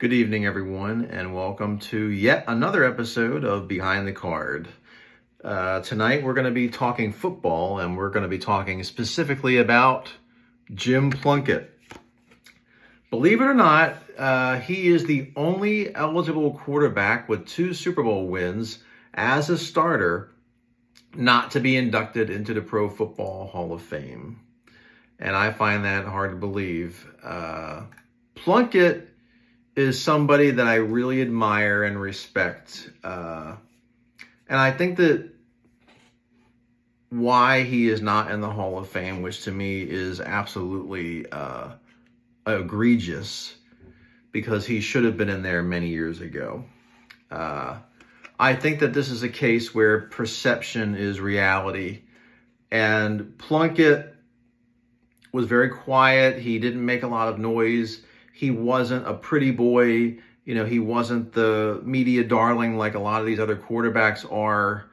Good evening, everyone, and welcome to yet another episode of Behind the Card. Tonight, we're going to be talking football, and we're going to be talking specifically about Jim Plunkett. Believe it or not, he is the only eligible quarterback with 2 Super Bowl wins as a starter not to be inducted into the Pro Football Hall of Fame. And I find that hard to believe. Plunkett is somebody that I really admire and respect. And I think that why he is not in the Hall of Fame, which to me is absolutely egregious, because he should have been in there many years ago. I think that this is a case where perception is reality. And Plunkett was very quiet. He didn't make a lot of noise. He wasn't a pretty boy. He wasn't the media darling like a lot of these other quarterbacks are.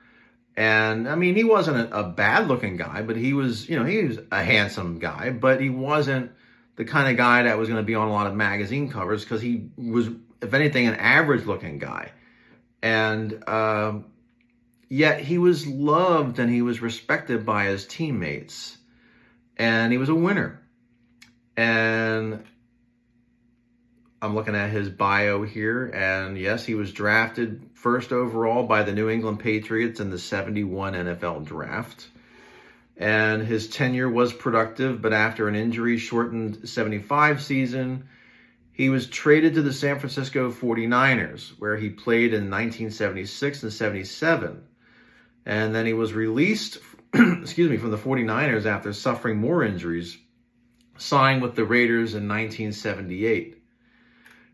And I mean, he wasn't a bad looking guy, but he was a handsome guy, but he wasn't the kind of guy that was going to be on a lot of magazine covers, because he was, if anything, an average looking guy. And yet he was loved and he was respected by his teammates, and he was a winner. And I'm looking at his bio here, and yes, he was drafted first overall by the New England Patriots in the 71 NFL draft. And his tenure was productive, but after an injury-shortened 75 season, he was traded to the San Francisco 49ers, where he played in 1976 and 77. And then he was released from the 49ers after suffering more injuries, signed with the Raiders in 1978.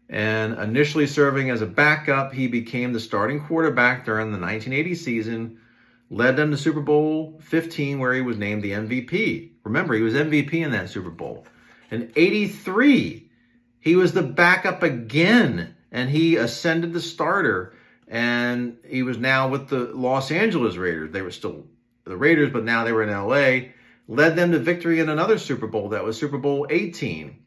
And initially serving as a backup, he became the starting quarterback during the 1980 season, led them to Super Bowl 15, where he was named the MVP. Remember, he was MVP in that Super Bowl. In 83, he was the backup again, and he ascended to starter, and he was now with the Los Angeles Raiders. They were still the Raiders, but now they were in LA, led them to victory in another Super Bowl. That was Super Bowl 18.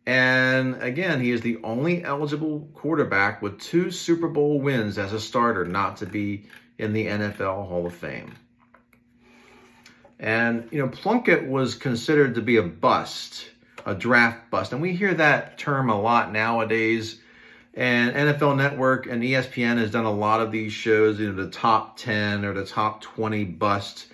And again, he is the only eligible quarterback with 2 Super Bowl wins as a starter not to be in the NFL Hall of Fame. And, Plunkett was considered to be a bust, a draft bust. And we hear that term a lot nowadays. And NFL Network and ESPN has done a lot of these shows, the top 10 or the top 20 busts.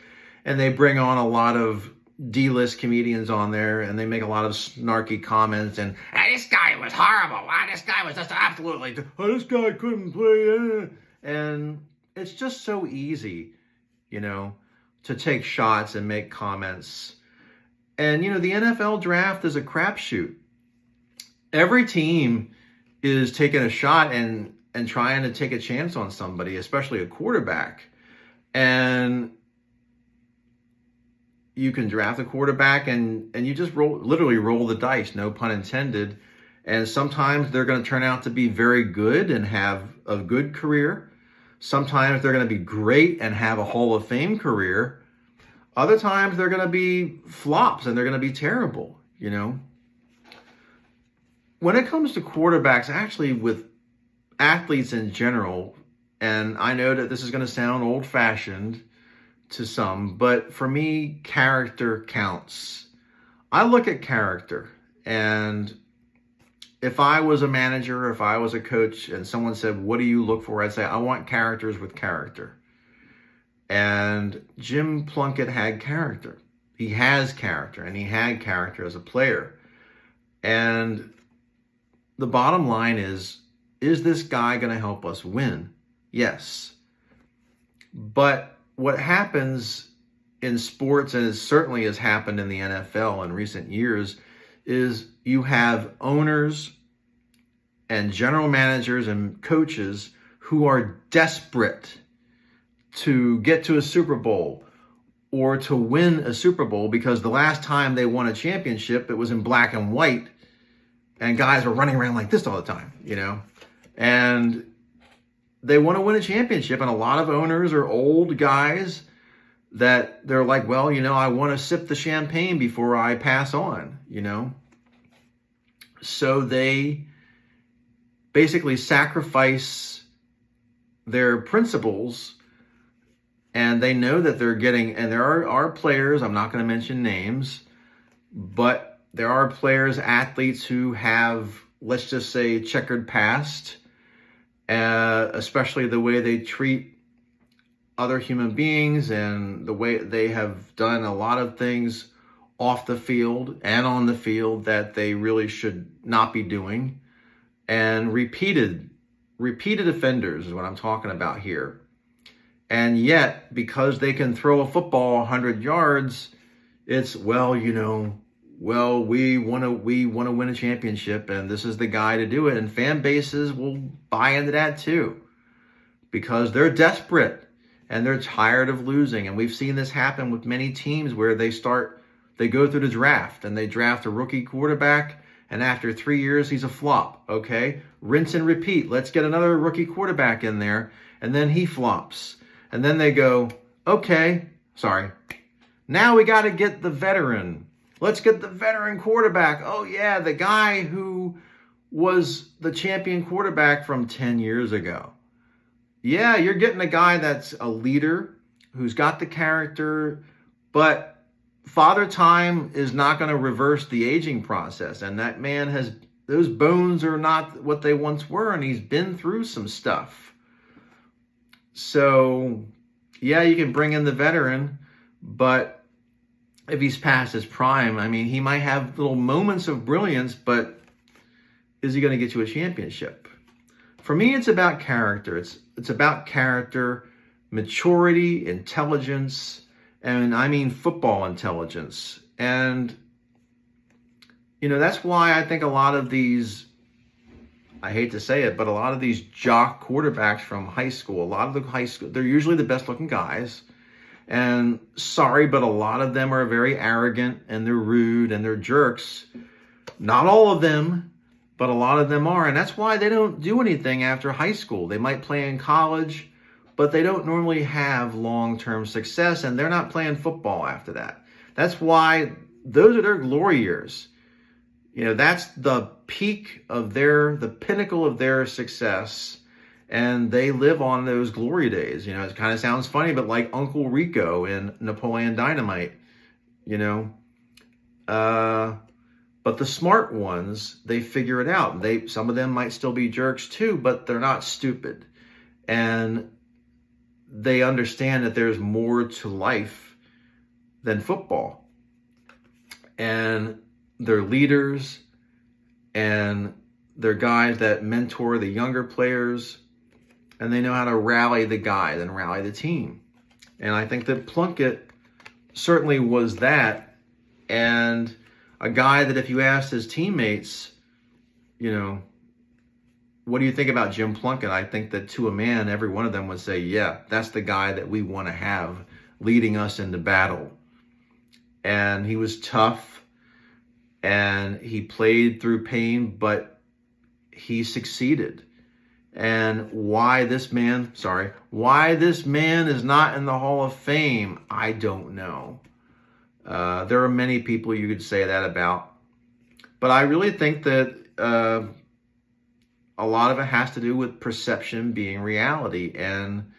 And they bring on a lot of D-list comedians on there, and they make a lot of snarky comments, and this guy was horrible, this guy was just absolutely, this guy couldn't play, and it's just so easy, to take shots and make comments. And, the NFL draft is a crapshoot. Every team is taking a shot and trying to take a chance on somebody, especially a quarterback. And you can draft a quarterback and you just literally roll the dice, no pun intended. And sometimes they're going to turn out to be very good and have a good career. Sometimes they're going to be great and have a Hall of Fame career. Other times they're going to be flops and they're going to be terrible, When it comes to quarterbacks, actually with athletes in general, and I know that this is going to sound old-fashioned to some, but for me, character counts. I look at character, and if I was a manager, if I was a coach, and someone said, what do you look for? I'd say, I want characters with character. And Jim Plunkett had character. He has character, and he had character as a player. And the bottom line is this guy going to help us win? Yes. But what happens in sports, and it certainly has happened in the NFL in recent years, is you have owners and general managers and coaches who are desperate to get to a Super Bowl or to win a Super Bowl, because the last time they won a championship, it was in black and white, and guys were running around like this all the time, and they want to win a championship. And a lot of owners are old guys that they're like, well, I want to sip the champagne before I pass on, So they basically sacrifice their principles, and they know that they're getting, and there are players, I'm not going to mention names, but there are players, athletes who have, let's just say, checkered past, especially the way they treat other human beings and the way they have done a lot of things off the field and on the field that they really should not be doing. And repeated offenders is what I'm talking about here. And yet, because they can throw a football 100 yards, it's, we want to win a championship, and this is the guy to do it. And fan bases will buy into that too, because they're desperate and they're tired of losing. And we've seen this happen with many teams where they go through the draft and they draft a rookie quarterback, and after 3 years, he's a flop. Okay, rinse and repeat. Let's get another rookie quarterback in there, and then he flops. And then they go, now we got to get the veteran. Let's get the veteran quarterback. Oh yeah, the guy who was the champion quarterback from 10 years ago. Yeah, you're getting a guy that's a leader, who's got the character, but Father Time is not going to reverse the aging process. And that man those bones are not what they once were, and he's been through some stuff. So, yeah, you can bring in the veteran, but if he's past his prime, I mean, he might have little moments of brilliance, but is he going to get you a championship? For me, it's about character. It's about character, maturity, intelligence, and I mean football intelligence. And, that's why I think a lot of these, I hate to say it, but a lot of these jock quarterbacks from high school, they're usually the best looking guys. And sorry, but a lot of them are very arrogant and they're rude and they're jerks. Not all of them, but a lot of them are. And that's why they don't do anything after high school. They might play in college, but they don't normally have long-term success, and they're not playing football after that. That's why those are their glory years. That's the peak of the pinnacle of their success, and they live on those glory days. It kind of sounds funny, but like Uncle Rico in Napoleon Dynamite, but the smart ones, they figure it out. Some of them might still be jerks too, but they're not stupid. And they understand that there's more to life than football. And they're leaders, and they're guys that mentor the younger players, and they know how to rally the guys and rally the team. And I think that Plunkett certainly was that, and a guy that if you asked his teammates, what do you think about Jim Plunkett? I think that to a man, every one of them would say, yeah, that's the guy that we want to have leading us into battle. And he was tough, and he played through pain, but he succeeded. And why this man is not in the Hall of Fame, I don't know. There are many people you could say that about. But I really think that a lot of it has to do with perception being reality. And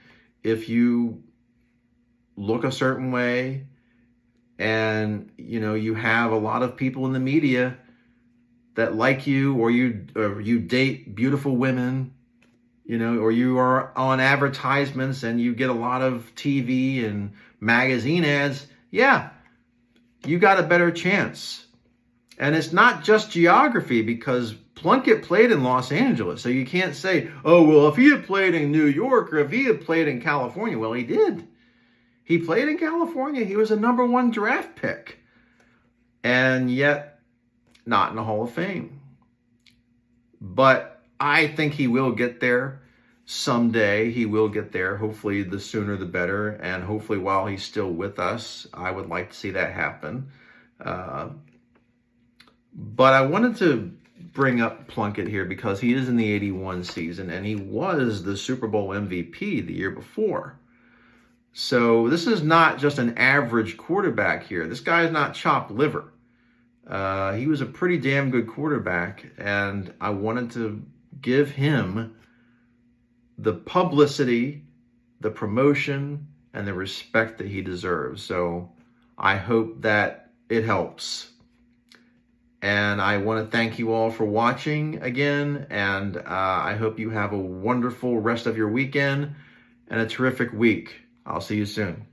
if you look a certain way, and you have a lot of people in the media that like you, or you date beautiful women, or you are on advertisements and you get a lot of TV and magazine ads, yeah, you got a better chance. And it's not just geography, because Plunkett played in Los Angeles. So you can't say, oh, well, if he had played in New York or if he had played in California. Well, he did. He played in California. He was a number 1 draft pick. And yet, not in the Hall of Fame. But I think he will get there someday. He will get there. Hopefully, the sooner the better. And hopefully, while he's still with us, I would like to see that happen. But I wanted to bring up Plunkett here because he is in the 81 season, and he was the Super Bowl MVP the year before. So this is not just an average quarterback here. This guy is not chopped liver. He was a pretty damn good quarterback, and I wanted to give him the publicity, the promotion, and the respect that he deserves. So I hope that it helps. And I want to thank you all for watching again, and I hope you have a wonderful rest of your weekend and a terrific week. I'll see you soon.